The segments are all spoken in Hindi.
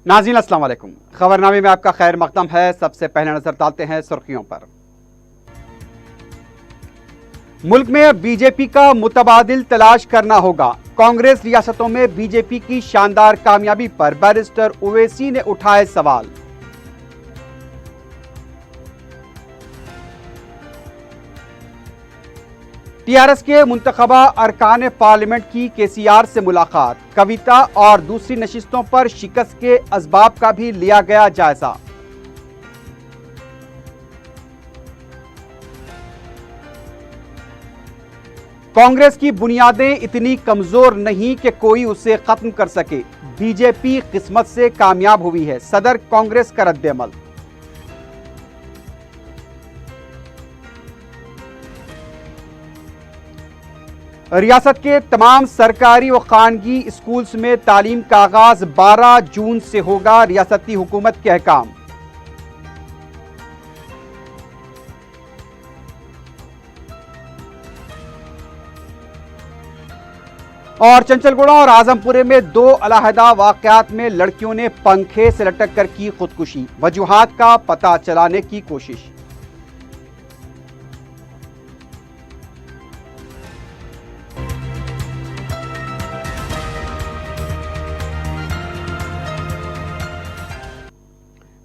नाज़रीन अस्सलाम वालेकुम। खबरनामे में आपका खैर मकदम है। सबसे पहले नजर डालते हैं सुर्खियों पर। मुल्क में बीजेपी का मुतबादिल तलाश करना होगा। कांग्रेस रियासतों में बीजेपी की शानदार कामयाबी पर बैरिस्टर ओवैसी ने उठाए सवाल। टीआरएस के मुंतखबा अरकान पार्लियामेंट की केसीआर से मुलाकात। कविता और दूसरी नशिस्तों पर शिकस्त के असबाब का भी लिया गया जायजा। कांग्रेस की बुनियादें इतनी कमजोर नहीं कि कोई उसे खत्म कर सके। बीजेपी किस्मत से कामयाब हुई है, सदर कांग्रेस का रद्द-ए-अमल। रियासत के तमाम सरकारी व खानगी स्कूल्स में तालीम का आगाज 12 जून से होगा। रियासती हुकूमत के अहकाम। और चंचलगुड़ा और आजमपुरे में दो अलहदा वाकयात में लड़कियों ने पंखे से लटक कर की खुदकुशी। वजूहात का पता चलाने की कोशिश।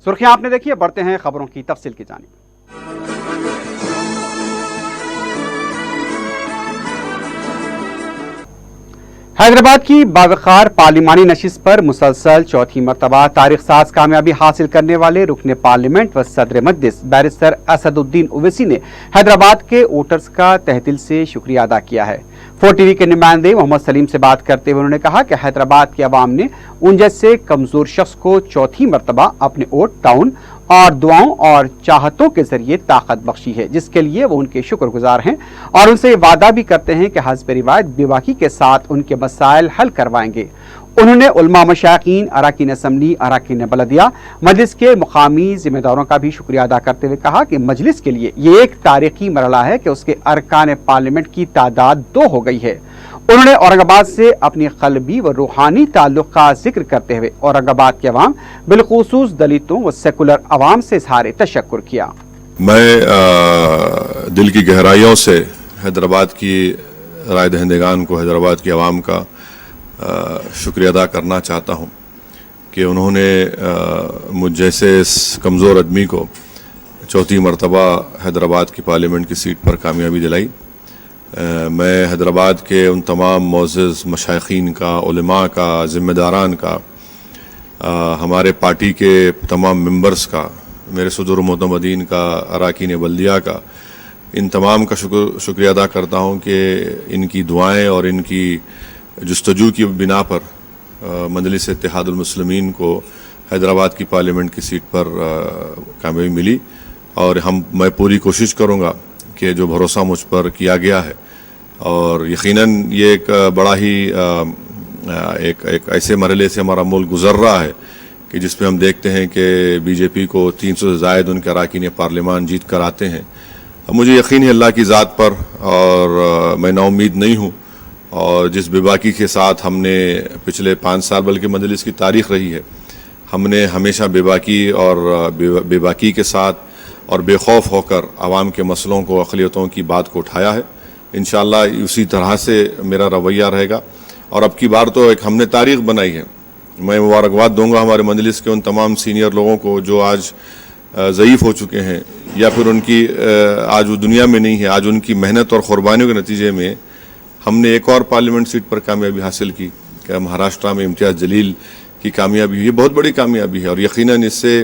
सुर्खियां आपने देखी है, बढ़ते हैं खबरों की तफसील की जानिब। हैदराबाद की बावखार पार्लिमानी नशिस्त पर मुसलसल चौथी मरतबा तारीख साज कामयाबी हासिल करने वाले रुकने पार्लियामेंट व सदर मजलिस बैरिस्टर असदुद्दीन ओवैसी ने हैदराबाद के वोटर्स का तहदिल से शुक्रिया अदा किया है। 4TV के नुमाइंदे मोहम्मद सलीम से बात करते हुए उन्होंने कहा कि हैदराबाद के अवाम ने उन जैसे कमजोर शख्स को चौथी मरतबा अपने वोट, टाउन और दुआओं और चाहतों के जरिए ताकत बख्शी है, जिसके लिए वो उनके शुक्रगुजार हैं और उनसे वादा भी करते हैं कि हस्ब रिवायत बेबाकी के साथ उनके मसाइल हल करवाएंगे। उन्होंने उलमा, मशाइखीन, अराकीन असम्बली, अराकीन बलदिया, मजलिस के मुकामी जिम्मेदारों का भी शुक्रिया अदा करते हुए कहा कि मजलिस के लिए ये एक तारीखी मरहला है कि उसके अरकान पार्लियामेंट की तादाद 2 हो गई है। उन्होंने औरंगाबाद से अपनी क़ल्बी व रूहानी ताल्लुक़ का जिक्र करते हुए औरंगाबाद के अवाम, बिलखुसूस दलितों व सेकुलर अवाम से इज़हार तशक्कुर किया। मैं दिल की गहराइयों से हैदराबाद की राय दहिंदगान को, हैदराबाद की अवाम का शुक्रिया अदा करना चाहता हूँ कि उन्होंने मुझ जैसे इस कमज़ोर आदमी को चौथी मरतबा हैदराबाद की पार्लियामेंट की सीट पर कामयाबी दिलाई। मैं हैदराबाद के उन तमाम मोअज़्ज़ज़ मशाइखीन का, उलमा का, ज़िम्मेदारान का, हमारे पार्टी के तमाम मेंबर्स का, मेरे सदर मोतमदीन का, अराकीन बल्दिया का, इन तमाम का शुक्रिया अदा करता हूँ कि इनकी दुआएं और इनकी जुस्तजू की बिना पर मजलिस इत्तेहादुल मुस्लिमीन को हैदराबाद की पार्लियामेंट की सीट पर कामयाबी मिली। और मैं पूरी कोशिश करूँगा कि जो भरोसा मुझ पर किया गया है, और यकीनन ये एक बड़ा ही एक ऐसे मरहले से हमारा मुल्क गुजर रहा है कि जिसमें हम देखते हैं कि बीजेपी को 300 से ज़ायद उनके अराकीन पार्लियामान जीत कर आते हैं। मुझे यकीन है अल्लाह की ज़ात पर, और मैं नाउम्मीद नहीं हूँ। और जिस बेबाकी के साथ हमने पिछले 5 साल, बल्कि मजलिस की तारीख़ रही है, हमने हमेशा बेबाकी और बेबाकी के साथ और बेखौफ होकर आवाम के मसलों को, अक़लियतों की बात को उठाया है। इंशाअल्लाह उसी तरह से मेरा रवैया रहेगा। और अब की बार तो एक हमने तारीख़ बनाई है। मैं मुबारकबाद दूंगा हमारे मजलिस के उन तमाम सीनियर लोगों को जो आज ज़ईफ़ हो चुके हैं या फिर उनकी आज वो दुनिया में नहीं है। आज उनकी मेहनत और क़ुरबानियों के नतीजे में हमने एक और पार्लियामेंट सीट पर कामयाबी हासिल की कि महाराष्ट्र में इम्तियाज़ जलील की कामयाबी हुई। ये बहुत बड़ी कामयाबी है और यकीनन इससे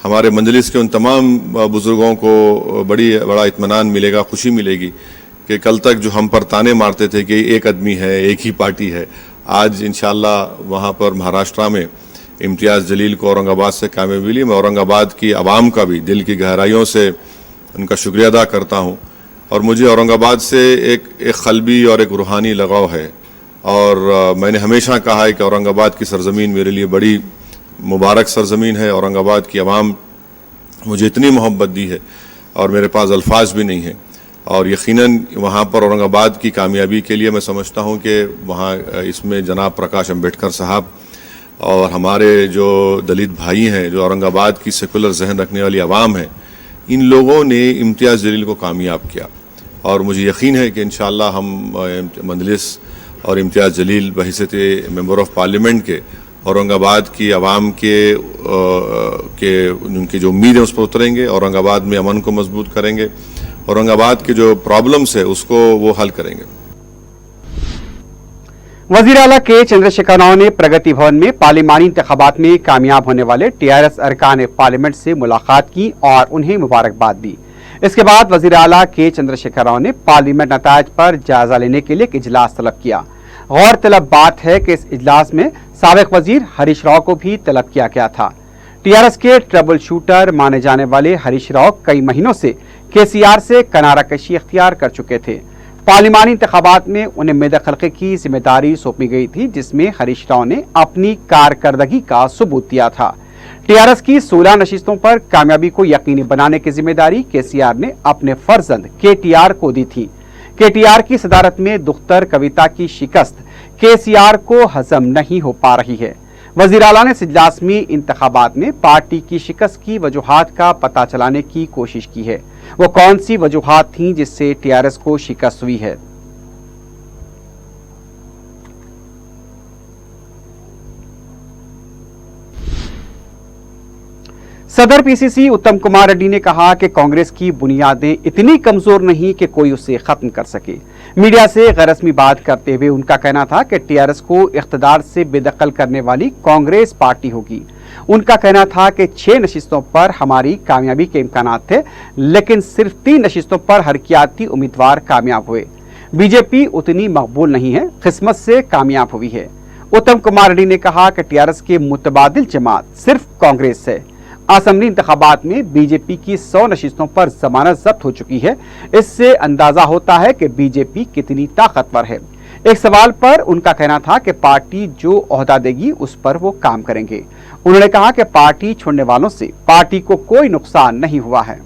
हमारे मजलिस के उन तमाम बुज़ुर्गों को बड़ा इत्मीनान मिलेगा, खुशी मिलेगी कि कल तक जो हम पर ताने मारते थे कि एक आदमी है, एक ही पार्टी है, आज इंशाअल्लाह वहाँ पर महाराष्ट्र में इम्तियाज़ जलील को औरंगाबाद से कामयाबी मिली। मैं औरंगाबाद की आवाम का भी दिल की गहराइयों से उनका शुक्रिया अदा करता हूँ। और मुझे औरंगाबाद से एक क़ल्बी और एक रूहानी लगाव है। और मैंने हमेशा कहा है कि औरंगाबाद की सरज़मीन मेरे लिए बड़ी मुबारक सरज़मीन है। औरंगाबाद की आवाम मुझे इतनी मोहब्बत दी है और मेरे पास अल्फाज भी नहीं है। और यकीनन वहाँ पर औरंगाबाद की कामयाबी के लिए मैं समझता हूँ कि वहाँ इसमें जनाब प्रकाश अम्बेडकर साहब और हमारे जो दलित भाई हैं, जो औरंगाबाद की सेकुलर जहन रखने वाली आवाम है, इन लोगों ने इम्तियाज़ जलील को कामयाब किया। और मुझे यकीन है कि इंशाअल्लाह हम मजलिस और इम्तियाज़ जलील बहैसियत मेंबर ऑफ पार्लियामेंट के औरंगाबाद की आवाम के उनकी जो उम्मीद है उस पर उतरेंगे, औरंगाबाद में अमन को मजबूत करेंगे, औरंगाबाद के जो प्रॉब्लम्स है उसको वो हल करेंगे। वजीर आला के चंद्रशेखर राव ने प्रगति भवन में पार्लिमानी इंतखाबात में कामयाब होने वाले टीआरएस अरकान पार्लियामेंट से मुलाकात की और उन्हें मुबारकबाद दी। इसके बाद वजीर आला के चंद्रशेखर राव ने पार्लियामेंट नतायज पर जायजा लेने के लिए एक इजलास तलब किया। गौरतलब बात है कि इस इजलास में साबिक वजीर हरीश राव को भी तलब किया गया था। टीआरएस के ट्रबल शूटर माने जाने वाले हरीश राव कई महीनों से केसीआर से किनारा कशी इख्तियार कर चुके थे। पार्लिमानी इंतखाबात में उन्हें मेदखलकी की जिम्मेदारी सौंपी गई थी, जिसमें हरीश राव ने अपनी कारकर्दगी का सबूत दिया था। टीआरएस की 16 नशिस्तों पर कामयाबी को यकीनी बनाने की जिम्मेदारी केसीआर ने अपने फर्जंद केटीआर को दी थी। केटीआर की सदारत में दुख्तर कविता की शिकस्त केसीआर को हजम नहीं हो पा रही है। वजीर आला ने इजलास में इंतखाबात में पार्टी की शिकस्त की वजूहात का पता चलाने की कोशिश की है। वो कौन सी वजूहात थीं जिससे टीआरएस को शिकस्त हुई है। सदर पीसीसी उत्तम कुमार रेड्डी ने कहा कि कांग्रेस की बुनियादें इतनी कमजोर नहीं कि कोई उसे खत्म कर सके। मीडिया से गैररस्मी बात करते हुए उनका कहना था कि टीआरएस को इख्तिदार से बेदखल करने वाली कांग्रेस पार्टी होगी। उनका कहना था कि 6 नशिस्तों पर हमारी कामयाबी के इम्कानात थे, लेकिन सिर्फ 3 नशिस्तों पर हरकियाती उम्मीदवार कामयाब हुए। बीजेपी उतनी मकबूल नहीं है, किस्मत से कामयाब हुई है। उत्तम कुमार रेड्डी ने कहा कि टीआरएस के मुतबादिल जमात सिर्फ कांग्रेस है। असेंबली इंतखाबात में बीजेपी की 100 नशिस्तों पर जमानत जब्त हो चुकी है। इससे अंदाजा होता है कि बीजेपी कितनी ताकतवर है। एक सवाल पर उनका कहना था कि पार्टी जो ओहदा देगी उस पर वो काम करेंगे। उन्होंने कहा कि पार्टी छोड़ने वालों से पार्टी को कोई नुकसान नहीं हुआ है।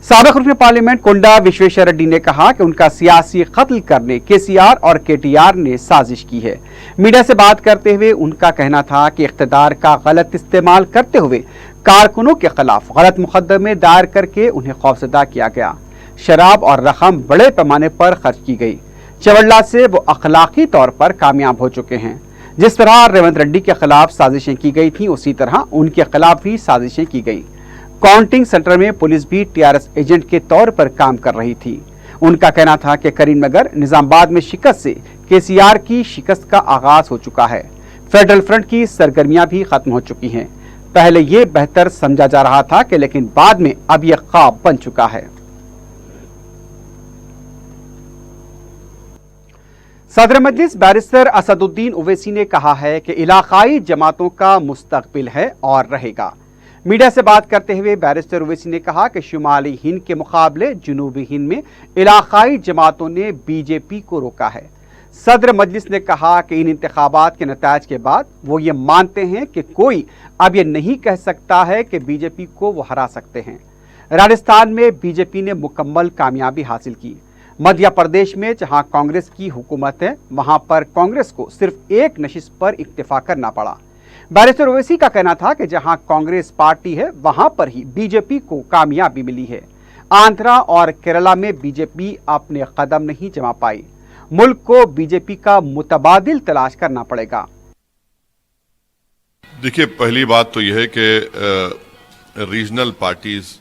साबिक रुकन पार्लियामेंट कोंडा विश्वेश्वर रेड्डी ने कहा कि उनका सियासी कत्ल करने केसीआर और केटीआर ने साजिश की है। मीडिया से बात करते हुए उनका कहना था कि इख्तिदार का गलत इस्तेमाल करते हुए कारकुनों के खिलाफ गलत मुकदमे दायर करके उन्हें खौफजदा किया गया। शराब और रकम बड़े पैमाने पर खर्च की गई। चवल्ला से वो अखलाकी तौर पर कामयाब हो चुके हैं। जिस तरह रेवंत रेड्डी के खिलाफ साजिशें की गई थी, उसी तरह उनके खिलाफ भी साजिशें की गई। काउंटिंग सेंटर में पुलिस भी टीआरएस एजेंट के तौर पर काम कर रही थी। उनका कहना था कि करीमनगर निजामाबाद में शिकस्त से केसीआर की शिकस्त का आगाज हो चुका है। फेडरल फ्रंट की सरगर्मियां भी खत्म हो चुकी हैं। पहले ये बेहतर समझा जा रहा था कि लेकिन बाद में अब यह ख्वाब बन चुका है। सदर मजलिस बैरिस्टर असदुद्दीन ओवैसी ने कहा है कि इलाकाई जमातों का मुस्तकबिल है और रहेगा। मीडिया से बात करते हुए बैरिस्टर ओवैसी ने कहा कि शुमाली हिंद के मुकाबले जनूबी हिंद में इलाकाई जमातों ने बीजेपी को रोका है। सदर मजलिस ने कहा कि इन इंतखाबात के नतायज के बाद वो ये मानते हैं कि कोई अब ये नहीं कह सकता है कि बीजेपी को वो हरा सकते हैं। राजस्थान में बीजेपी ने मुकम्मल कामयाबी हासिल की। मध्य प्रदेश में जहां कांग्रेस की हुकूमत है, वहां पर कांग्रेस को सिर्फ एक नशिस्त पर इक्तिफा करना पड़ा। बैरिस्टर ओवैसी का कहना था कि जहां कांग्रेस पार्टी है वहां पर ही बीजेपी को कामयाबी मिली है। आंध्रा और केरला में बीजेपी अपने कदम नहीं जमा पाई। मुल्क को बीजेपी का मुतबादिल तलाश करना पड़ेगा। देखिए, पहली बात तो यह है कि रीजनल पार्टीज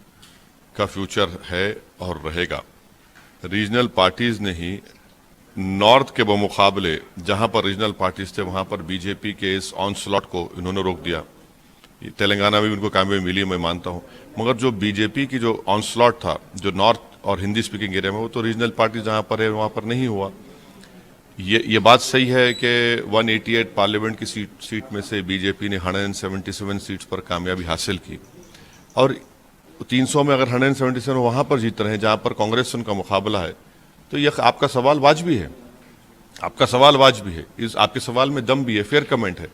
का फ्यूचर है और रहेगा। रीजनल पार्टीज ने ही नॉर्थ के बमुकाबले जहां पर रीजनल पार्टीज थे वहां पर बीजेपी के इस ऑनस्लॉट को इन्होंने रोक दिया। तेलंगाना में भी उनको कामयाबी मिली, मैं मानता हूं, मगर जो बीजेपी की जो ऑनस्लॉट था जो नॉर्थ और हिंदी स्पीकिंग एरिया में, वो तो रीजनल पार्टी जहां पर है वहां पर नहीं हुआ। ये बात सही है कि 188 पार्लियामेंट की सीट में से बीजेपी ने 177 सीट्स पर कामयाबी हासिल की और 300 में अगर 177 वहां पर जीत रहे हैं जहां पर कांग्रेस से उनका मुकाबला है, तो यह आपका सवाल वाजबी है। आपका सवाल वाजबी है, इस आपके सवाल में दम भी है, फेयर कमेंट है।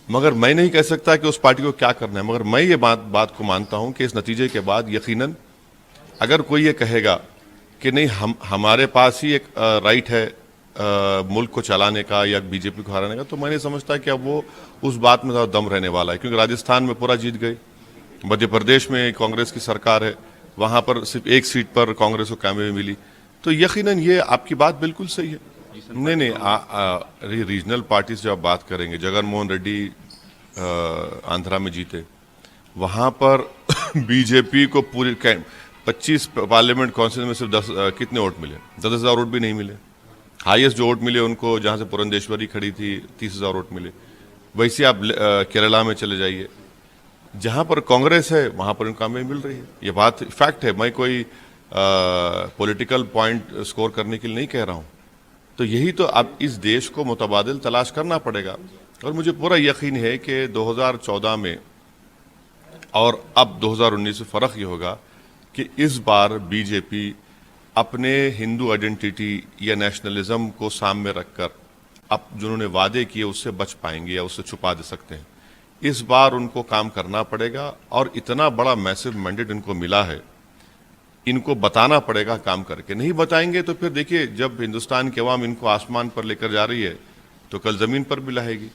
मगर मैं नहीं कह सकता कि उस पार्टी को क्या करना है। मगर मैं ये बात को मानता हूं कि इस नतीजे के बाद यकीनन अगर कोई ये कहेगा कि नहीं हमारे पास ही एक राइट है मुल्क को चलाने का या बीजेपी को हराने का, तो मैं नहीं समझता कि अब वो उस बात में ज़्यादा दम रहने वाला है, क्योंकि राजस्थान में पूरा जीत गए, मध्य प्रदेश में कांग्रेस की सरकार है, वहां पर सिर्फ एक सीट पर कांग्रेस को कामयाबी मिली। तो यकीनन ये आपकी बात बिल्कुल सही है। नहीं रीजनल पार्टी से जब बात करेंगे, जगन मोहन रेड्डी आंध्रा में जीते, वहां पर बीजेपी को पूरी 25 पार्लियामेंट काउंसिल में सिर्फ 10 कितने वोट मिले, 10,000 वोट भी नहीं मिले। हाईएस्ट जो वोट मिले उनको, जहां से पुरंदेश्वरी खड़ी थी, 30,000 वोट मिले। वैसे आप केरला में चले जाइए, जहां पर कांग्रेस है वहां पर उनको कामयाबी मिल रही है। ये बात फैक्ट है, मैं कोई पॉलिटिकल पॉइंट स्कोर करने के लिए नहीं कह रहा हूं। तो यही तो अब इस देश को मुतबादिल तलाश करना पड़ेगा, और मुझे पूरा यकीन है कि 2014 में और अब 2019 में फ़र्क ये होगा कि इस बार बीजेपी अपने हिंदू आइडेंटिटी या नेशनलिज्म को सामने रखकर अब जिन्होंने वादे किए उससे बच पाएंगे या उससे छुपा दे सकते हैं। इस बार उनको काम करना पड़ेगा, और इतना बड़ा मैसिव मैंडेट इनको मिला है, इनको बताना पड़ेगा काम करके। नहीं बताएंगे तो फिर देखिए, जब हिंदुस्तान की अवाम इनको आसमान पर लेकर जा रही है तो कल ज़मीन पर भी लाएगी।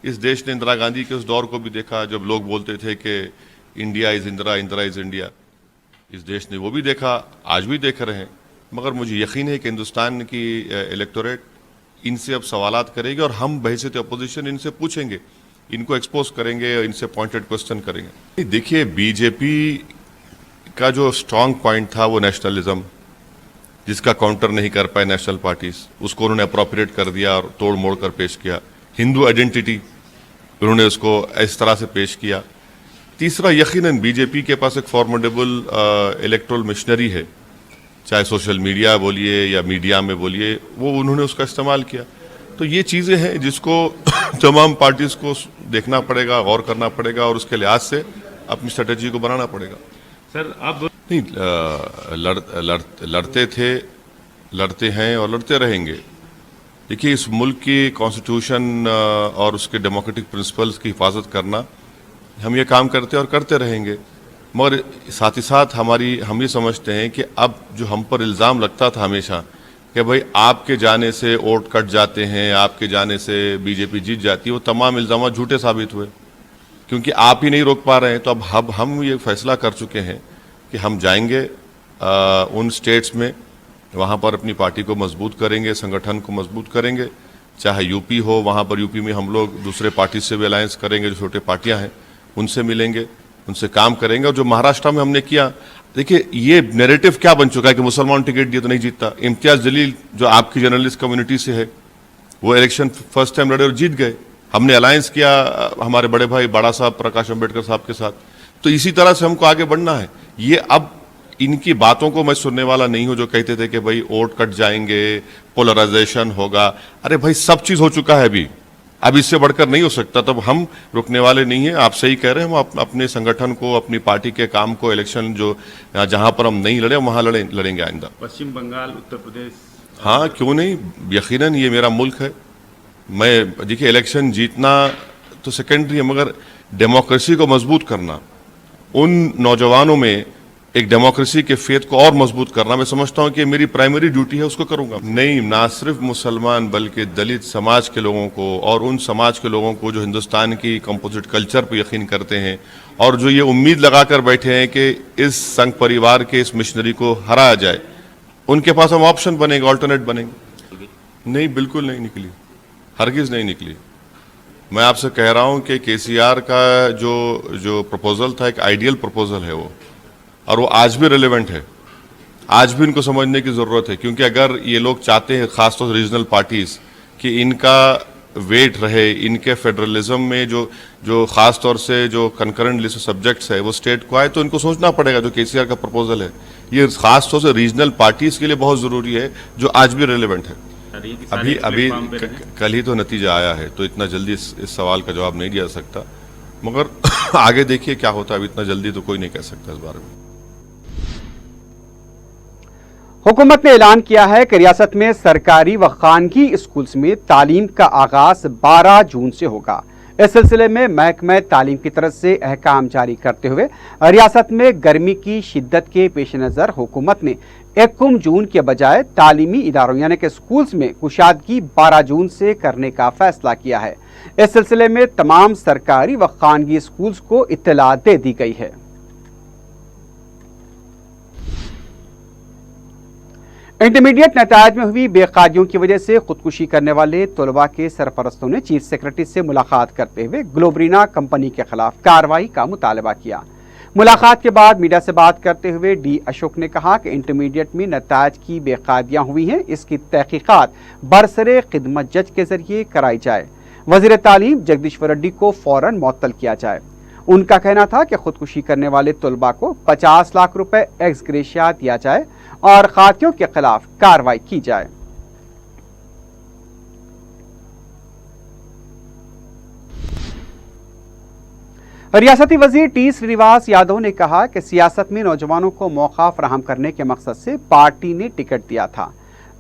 इस देश ने इंदिरा गांधी के उस दौर को भी देखा जब लोग बोलते थे कि India is Indira, Indira is India. इस देश ने वो भी देखा, आज भी देख रहे हैं। मगर मुझे यकीन है कि हिंदुस्तान की इलेक्टोरेट इनसे अब सवालात करेगी, और हम बहैसियत अपोजिशन इनसे पूछेंगे, इनको एक्सपोज करेंगे, इनसे पॉइंटेड क्वेश्चन करेंगे। देखिए, बीजेपी का जो स्ट्रांग पॉइंट था वो नेशनलिज्म, जिसका काउंटर नहीं कर पाए नेशनल पार्टीज, उसको उन्होंने अप्रोप्रिएट कर दिया और तोड़ मोड़ कर पेश किया। हिंदू आइडेंटिटी उन्होंने उसको इस तरह से पेश किया। तीसरा, यकीनन बीजेपी के पास एक फॉर्मिडेबल इलेक्टोरल मशीनरी है, चाहे सोशल मीडिया बोलिए या मीडिया में बोलिए, वो उन्होंने उसका इस्तेमाल किया। तो ये चीज़ें हैं जिसको तमाम पार्टीज को देखना पड़ेगा, गौर करना पड़ेगा, और उसके लिहाज से अपनी स्ट्रेटेजी को बनाना पड़ेगा। सर अब नहीं, लड़ते थे, लड़ते हैं और लड़ते रहेंगे। देखिए, इस मुल्क की कॉन्स्टिट्यूशन और उसके डेमोक्रेटिक प्रिंसिपल्स की हिफाजत करना, हम ये काम करते और करते रहेंगे। मगर साथ ही साथ हम ये समझते हैं कि अब जो हम पर इल्ज़ाम लगता था हमेशा कि भाई आपके जाने से वोट कट जाते हैं, आपके जाने से बीजेपी जीत जाती है, वो तमाम इल्ज़ाम झूठे साबित हुए, क्योंकि आप ही नहीं रोक पा रहे हैं। तो अब हम ये फैसला कर चुके हैं कि हम जाएंगे उन स्टेट्स में, वहाँ पर अपनी पार्टी को मजबूत करेंगे, संगठन को मजबूत करेंगे। चाहे यूपी हो, वहाँ पर यूपी में हम लोग दूसरे पार्टी से भी अलायंस करेंगे, जो छोटे पार्टियाँ हैं उनसे मिलेंगे, उनसे काम करेंगे। और जो महाराष्ट्र में हमने किया, देखिए ये नैरेटिव क्या बन चुका है कि मुसलमान टिकट दिए तो नहीं जीतता। इम्तियाज जलील जो आपकी जर्नलिस्ट कम्युनिटी से है, वो इलेक्शन फर्स्ट टाइम लड़े और जीत गए। हमने अलायंस किया हमारे बड़े भाई बाड़ा साहब, प्रकाश अंबेडकर साहब के साथ। तो इसी तरह से हमको आगे बढ़ना है। ये अब इनकी बातों को मैं सुनने वाला नहीं हूं जो कहते थे कि भाई वोट कट जाएंगे, पोलराइजेशन होगा। अरे भाई, सब चीज हो चुका है अभी, अब इससे बढ़कर नहीं हो सकता। तब हम रुकने वाले नहीं हैं। आप सही कह रहे हैं, हम अपने संगठन को, अपनी पार्टी के काम को, इलेक्शन जो जहां पर हम नहीं लड़े वहां लड़ेंगे आइंदा। पश्चिम बंगाल, उत्तर प्रदेश, हाँ क्यों नहीं, यकीनन ये मेरा मुल्क है। मैं देखिए, इलेक्शन जीतना तो सेकेंडरी है, मगर डेमोक्रेसी को मजबूत करना, उन नौजवानों में एक डेमोक्रेसी के फेथ को और मजबूत करना, मैं समझता हूं कि मेरी प्राइमरी ड्यूटी है, उसको करूंगा। नहीं, ना सिर्फ मुसलमान बल्कि दलित समाज के लोगों को और उन समाज के लोगों को जो हिंदुस्तान की कंपोजिट कल्चर पर यकीन करते हैं और जो ये उम्मीद लगाकर बैठे हैं कि इस संघ परिवार के इस मिशनरी को हराया जाए, उनके पास हम ऑप्शन बनेंगे, ऑल्टरनेट बनेंगे। नहीं, बिल्कुल नहीं निकली, हरगिज नहीं निकली। मैं आपसे कह रहा हूं कि केसीआर का जो प्रपोजल था, एक आइडियल प्रपोजल है वो, और वो आज भी रिलेवेंट है। आज भी इनको समझने की ज़रूरत है, क्योंकि अगर ये लोग चाहते हैं, खासतौर से रीजनल पार्टीज़, कि इनका वेट रहे, इनके फेडरलिज्म में जो खास तौर से जो कंकरेंट लिस्ट सब्जेक्ट्स है वो स्टेट को आए, तो इनको सोचना पड़ेगा। जो केसीआर का प्रपोजल है, ये खास तौर से रीजनल पार्टीज़ के लिए बहुत ज़रूरी है, जो आज भी रिलेवेंट है। अभी कल ही तो नतीजा आया है, तो इतना जल्दी इस सवाल का जवाब नहीं दिया जा सकता। मगर आगे देखिए क्या होता है, अभी इतना जल्दी तो कोई नहीं कह सकता इस बारे में। हुकूमत ने ऐलान किया है कि रियासत में सरकारी व खानगी स्कूल्स में तालीम का आगाज 12 जून से होगा। इस सिलसिले में महकमा तालीम की तरफ से अहकाम जारी करते हुए रियासत में गर्मी की शिद्दत के पेश नज़र हुकूमत ने 1 जून के बजाय तालीमी इदारों यानी कि स्कूल्स में कुशादगी 12 जून से करने का फैसला किया है। इस सिलसिले में तमाम सरकारी व खानगी स्कूल्स को इत्तला दे दी गई है। इंटरमीडिएट नतायज में हुई बेकायदियों की वजह से खुदकुशी करने वाले तलबा के सरपरस्तों ने चीफ सेक्रेटरी से मुलाकात करते हुए ग्लोबरीना कंपनी के खिलाफ कार्रवाई का मुतालबा किया। मुलाकात के बाद मीडिया से बात करते हुए डी अशोक ने कहा कि इंटरमीडिएट में नतायज की बेकायदियां हुई हैं, इसकी तहकीकात बरसरे खिदमत जज के जरिए कराई जाए। वजीर तालीम जगदीश्वर रेड्डी को फौरन मुअत्तल किया जाए। उनका कहना था कि खुदकुशी करने वाले तलबा को 50 लाख रुपए एक्स ग्रेशिया दिया जाए और खातियों के खिलाफ कार्रवाई की जाए। रियासती वजीर टी श्रीनिवास यादव ने कहा कि सियासत में नौजवानों को मौका फराहम करने के मकसद से पार्टी ने टिकट दिया था।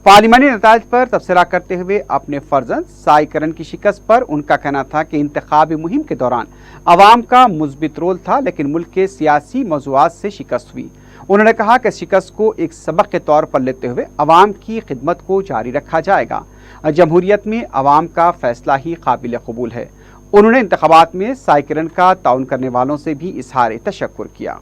पार्लिमानी नतायज पर तबसरा करते हुए अपने फर्जंद साइकरन की शिकस्त पर उनका कहना था कि इंतखाबी मुहिम के दौरान अवाम का मुस्बित रोल था, लेकिन मुल्क के सियासी मौज़ूआत से शिकस्त हुई। उन्होंने कहा कि शिकस्त को एक सबक के तौर पर लेते हुए अवाम की खिदमत को जारी रखा जाएगा। जमहूरियत में अवाम का फैसला ही काबिल कबूल है। उन्होंने इंतखाबात में साइकरन का ताउन करने वालों से भी इजहार तशक्कुर किया।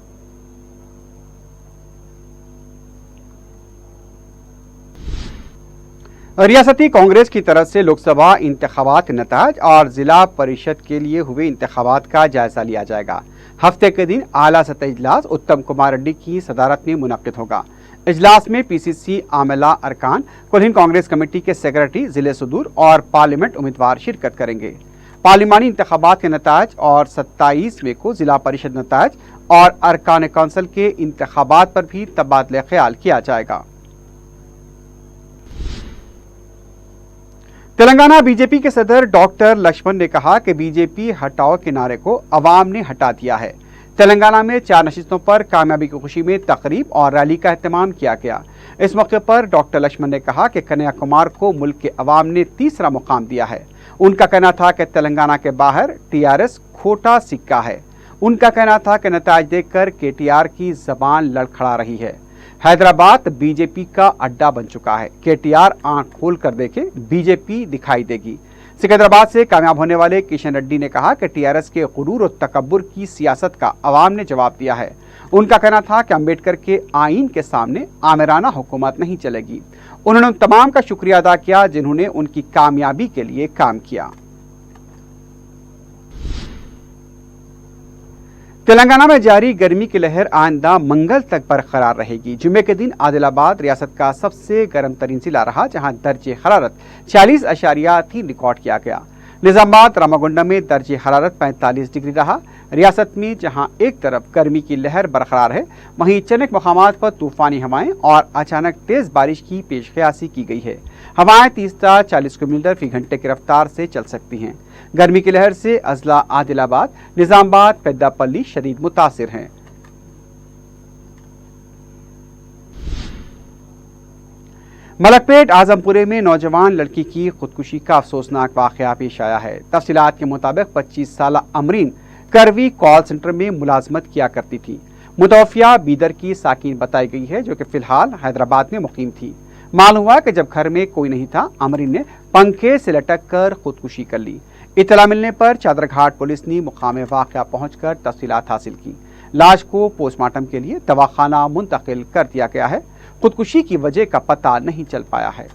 रियासती कांग्रेस की तरफ से लोकसभा इंतखाबात नतायज और जिला परिषद के लिए हुए इंतखाबात का जायजा लिया जाएगा। हफ्ते के दिन आला सतह इजलास उत्तम कुमार रेड्डी की सदारत में मुनक्किद होगा। इजलास में पीसीसी आमला अरकान, कुल हिंद कांग्रेस कमेटी के सेक्रेटरी, जिले सुदूर और पार्लियामेंट उम्मीदवार शिरकत करेंगे। पार्लिमानी इंतखाबात के नतायज और 27 मई को जिला परिषद नतायज और अरकान कौंसिल के इंतखाबात पर भी तबादला ख्याल किया जाएगा। तेलंगाना बीजेपी के सदर डॉक्टर लक्ष्मण ने कहा कि बीजेपी हटाओ के नारे को अवाम ने हटा दिया है। तेलंगाना में 4 नशिस्तों पर कामयाबी की खुशी में तकरीब और रैली का एहतमाम किया गया। इस मौके पर डॉक्टर लक्ष्मण ने कहा कि कन्याकुमार को मुल्क के अवाम ने तीसरा मुकाम दिया है। उनका कहना था कि तेलंगाना के बाहर टीआरएस खोटा सिक्का है। उनका कहना था कि नतायज देखकर केटीआर की जबान लड़खड़ा रही है। हैदराबाद बीजेपी का अड्डा बन चुका है। केटीआर आंख खोल कर देखे, बीजेपी दिखाई देगी। सिकंदराबाद से कामयाब होने वाले किशन रेड्डी ने कहा कि टीआरएस के गुरूर और तकब्बुर की सियासत का अवाम ने जवाब दिया है। उनका कहना था कि अम्बेडकर के आईन के सामने आमिराना हुकूमत नहीं चलेगी। उन्होंने उन तमाम का शुक्रिया अदा किया जिन्होंने उनकी कामयाबी के लिए काम किया। तेलंगाना में जारी गर्मी की लहर आइंदा मंगल तक बरकरार रहेगी। जुमे के दिन आदिलाबाद रियासत का सबसे गर्म तरीन जिला रहा, जहां दर्जे हरारत 40.3 रिकॉर्ड किया गया। निजामाबाद रामागुंडा में दर्जे हरारत 45 डिग्री रहा। रियासत में जहां एक तरफ गर्मी की लहर बरकरार है, वहीं चंद मकामात पर तूफानी हवाएं और अचानक तेज बारिश की पेशकयासी की गई है। हवाएं 30 से 40 किलोमीटर फी घंटे की रफ्तार से चल सकती हैं। गर्मी की लहर से अजला आदिलाबाद, निजामाबाद, पेद्दापल्ली शदीद मुतासिर हैं। मलकपेट आजमपुरे में नौजवान लड़की की खुदकुशी का अफसोसनाक वाकया पेश आया है। तफसीलात के मुताबिक 25 साल अमरीन करवी कॉल सेंटर में मुलाजमत किया करती थी। मुतवफिया बीदर की साकिन बताई गई है, जो कि फिलहाल हैदराबाद में मुकीम थी। मालूम हुआ कि जब घर में कोई नहीं था, अमरीन ने पंखे से लटक कर खुदकुशी कर ली। इतला मिलने पर चादरघाट पुलिस ने मुकाम वाकया पहुंचकर तफसीलात हासिल की। लाश को पोस्टमार्टम के लिए दवाखाना मुंतकिल कर दिया गया है। खुदकुशी की वजह का पता नहीं चल पाया है।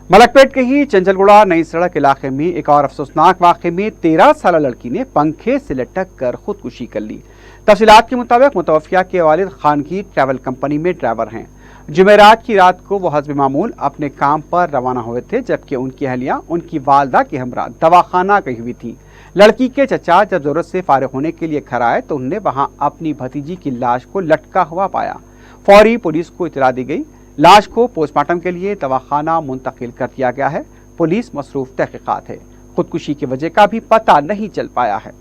मलकपेट के ही चंचलगुड़ा नई सड़क इलाके में एक और अफसोसनाक वाकये में 13 साल लड़की ने पंखे से लटक कर खुदकुशी कर ली। तफसीलात के मुताबिक मुतवफिया के वालिद खानगी ट्रैवल कंपनी में ड्राइवर हैं। जुमेरात की रात को वो हस्ब मामूल अपने काम पर रवाना हुए थे, जबकि उनकी अहलिया उनकी वालदा के हमरा दवाखाना गई हुई थी। लड़की के चचा जब जरूरत से फारिग होने के लिए घर आए तो उन्होंने वहां अपनी भतीजी की लाश को लटका हुआ पाया। फौरी पुलिस को इतला दी गई। लाश को पोस्टमार्टम के लिए दवाखाना मुंतकिल कर दिया गया है। पुलिस मसरूफ तहकीकात है। खुदकुशी की वजह का भी पता नहीं चल पाया है।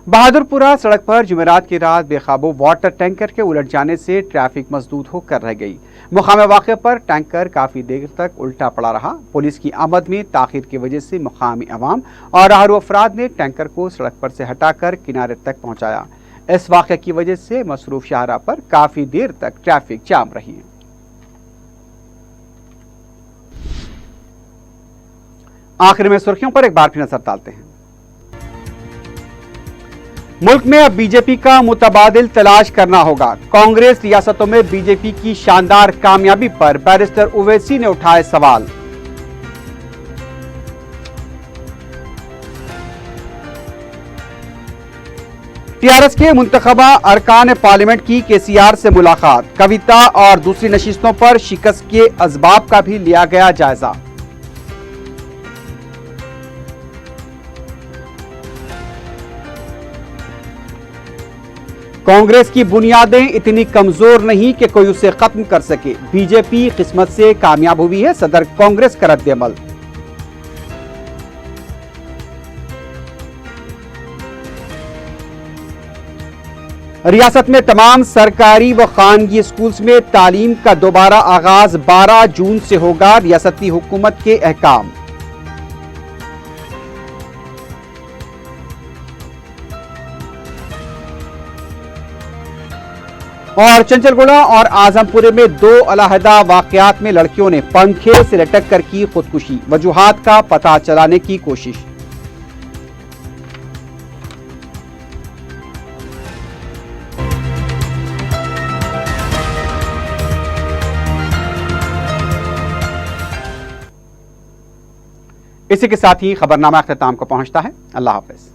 बहादुरपुरा सड़क पर जुमेरात की रात बेकाबू वाटर टैंकर के उलट जाने से ट्रैफिक मसदूद होकर रह गई। मुकामी वाक़े पर टैंकर काफी देर तक उल्टा पड़ा रहा। पुलिस की आमद में ताखीर की वजह से मुकामी अवाम और राहरू अफराद ने टैंकर को सड़क पर से हटाकर किनारे तक पहुंचाया। इस वाक़े की वजह से मसरूफ शाहरा पर काफी देर तक ट्रैफिक जाम रही। आखिर में सुर्खियों पर एक बार फिर नजर डालते हैं। मुल्क में अब बीजेपी का मुतबादिल तलाश करना होगा। कांग्रेस रियासतों में बीजेपी की शानदार कामयाबी पर बैरिस्टर ओवैसी ने उठाए सवाल। टीआरएस के मुंतखबा अरकान पार्लियामेंट की केसीआर से मुलाकात, कविता और दूसरी नशिस्तों पर शिकस्त के असबाब का भी लिया गया जायजा। कांग्रेस की बुनियादें इतनी कमजोर नहीं कि कोई उसे खत्म कर सके। बीजेपी किस्मत से कामयाब हुई है, सदर कांग्रेस का रद्द-ए-अमल। रियासत में तमाम सरकारी व खानगी स्कूल्स में तालीम का दोबारा आगाज 12 जून से होगा। रियासती हुकूमत के अहकाम। और चंचलगुड़ा और आजमपुरे में 2 अलहदा वाकयात में लड़कियों ने पंखे से लटक कर की खुदकुशी। वजूहात का पता चलाने की कोशिश। इसी के साथ ही खबरनामा अख्ताम को पहुंचता है। अल्लाह हाफिज।